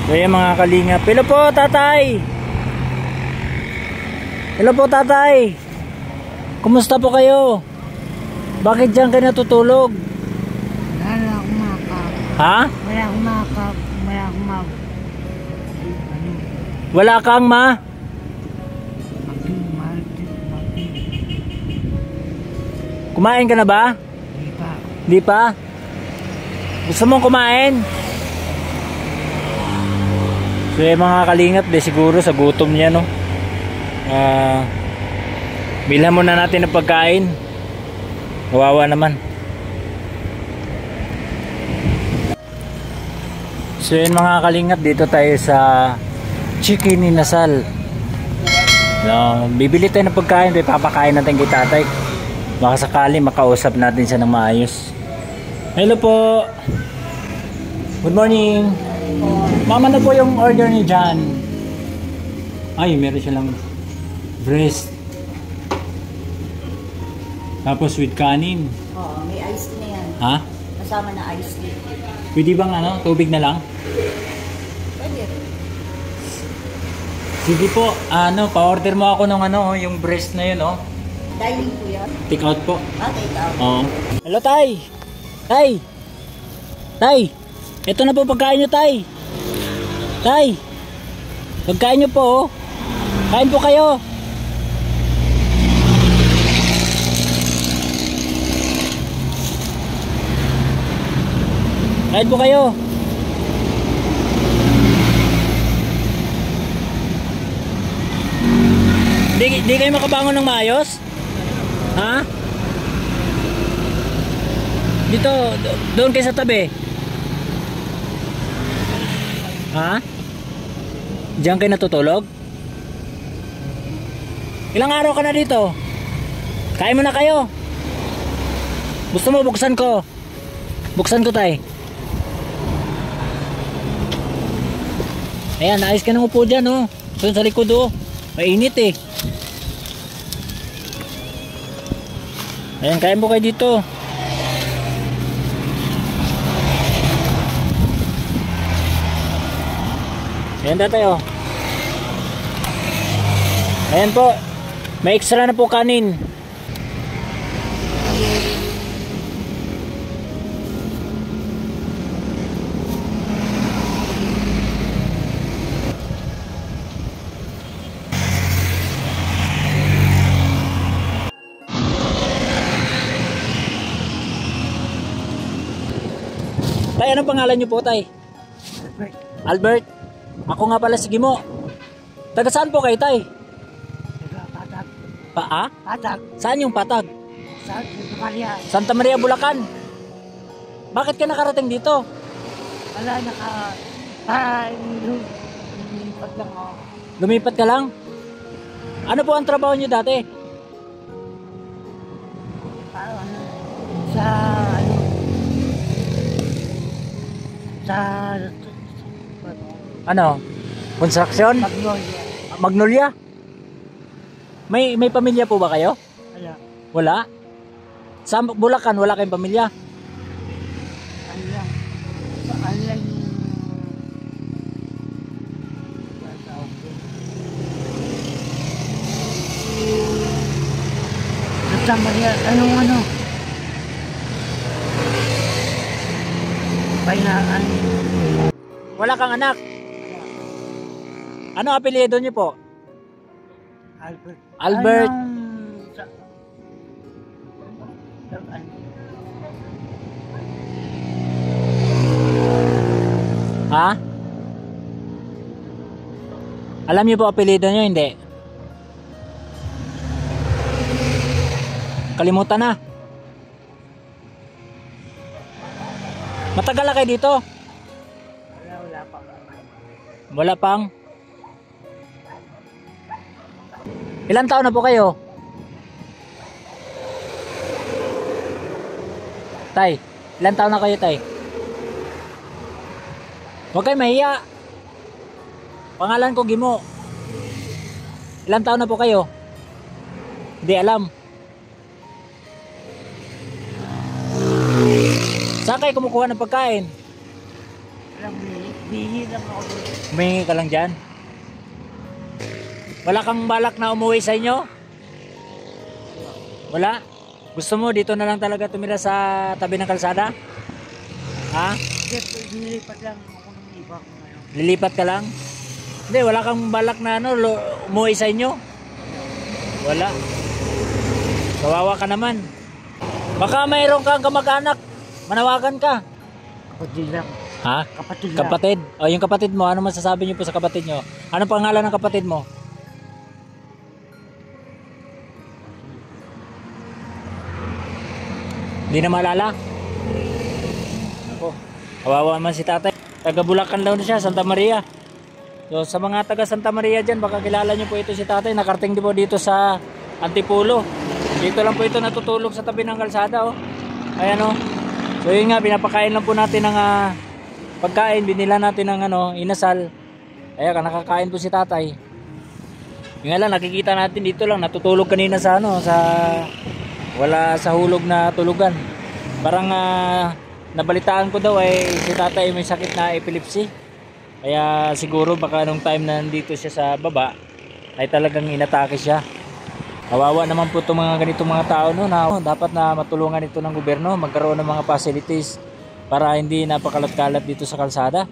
So yan mga kalingap. Hello po tatay. Hello po tatay. Kumusta po kayo? Bakit dyan kayo natutulog? Wala akong makap. Ha? Wala akong makap. Wala akong makap. Wala kang ma? Kumain ka na ba? Di pa. Di pa? Gusto mong kumain? So yung mga kalingap, de siguro sa gutom niya, no? Bilhan muna natin ng pagkain. Kawawa naman. So yun mga kalingap, dito tayo sa Chicken Inasal. Bibili tayo ng pagkain, papakain natin kay tatay. Baka sakali makausap natin siya ng maayos. Hello po. Good morning. Mama na po yung order ni John. Ay, meron siya lang breast. Tapos with kanin. Oo, may ice na yan. Ha? Kasama na ice tea. Pwede bang tubig na lang? Pwede. Sige po, pa-order mo ako ng yung breast na yun, oh. Dining po yan. Take out po. Take out. Oo. Hello, tay. Tay. Tay. Ito na po pagkain nyo, tay. Tay. Pagkain nyo po, oh. Kain po kayo. Kain po kayo. Di kayo makabangon ng maayos? Ha? Dito, doon kayo sa tabi. Ha? Diyan kayo natutulog? Ilang araw ka na dito? Kain mo na kayo. Gusto mo buksan ko? Buksan ko, tay. Ayan, naayos ka ng upo dyan, oh. Doon sa likod, oh. Mainit, eh. Ayan, kain po kayo dito. Ayan, tatay, oh. Ayan po. May extra na po kanin. Tay, anong pangalan niyo po, tay? Albert. Albert? Ako nga pala si Gimo. Taga saan po kayo, tay? Patag. Patag? Saan yung Patag? Santa Maria. Santa Maria, Bulacan. Bakit ka nakarating dito? Wala, lumipat lang ako. Lumipat ka lang? Ano po ang trabaho niyo dati? Sa construction? Magnolia. Magnolia? May pamilya po ba kayo? Wala. Wala? Sa Bulacan, wala kayong pamilya? Alam. Santa Maria, ano? Pahinaan. Wala kang anak? Ano apelyido niyo po? Albert. Albert. Ha? Alam niyo po apelyido niyo, hindi? Kalimutan na. Matagal na kayo dito? Wala pa. Wala pang? Ilang taon na po kayo? Tay, ilang taon na kayo, tay? Huwag kayo mahiya. Pangalan ko Gimo. Ilang taon na po kayo? Hindi alam. Saan kayo kumukuha ng pagkain? Alam mo Hihi lang ako doon. Humingi ka lang dyan. Wala kang balak na umuwi sa inyo? Wala? Gusto mo dito na lang talaga tumira sa tabi ng kalsada? Ha? Kasi nilipat lang ako ng iba ko ngayon. Lilipat ka lang? Hindi, wala kang balak na ano, umuwi sa inyo? Wala. Kawawa ka naman. Baka mayroon kang kamag-anak. Manawagan ka. Kapatid lang. Ha? Kapatid lang. Kapatid? O yung kapatid mo, ano masasabi niyo po sa kapatid niyo? Anong pangalan ng kapatid mo? Hindi na maalala? Ako, kawawa naman si tatay. Taga Bulacan daw na siya, Santa Maria. So sa mga taga Santa Maria dyan, baka kilala niyo po ito si tatay. Nakarating din po dito sa Antipolo. Dito lang po ito natutulog sa tabi ng kalsada. Oh. Ayan oh. So yun nga, pinapakain lang po natin ng pagkain. Binila natin ng inasal. Kaya nakakain po si tatay. Yung nga lang, nakikita natin dito lang, natutulog kanina sa wala sa hulog na tulugan. Parang nabalitaan ko daw si tatay may sakit na epilepsy. Kaya siguro baka nung time na nandito siya sa baba ay talagang inatake siya. Kawawa naman po itong mga ganitong mga tao no, na dapat na matulungan ito ng gobyerno, magkaroon ng mga facilities para hindi napakalat-kalat dito sa kalsada.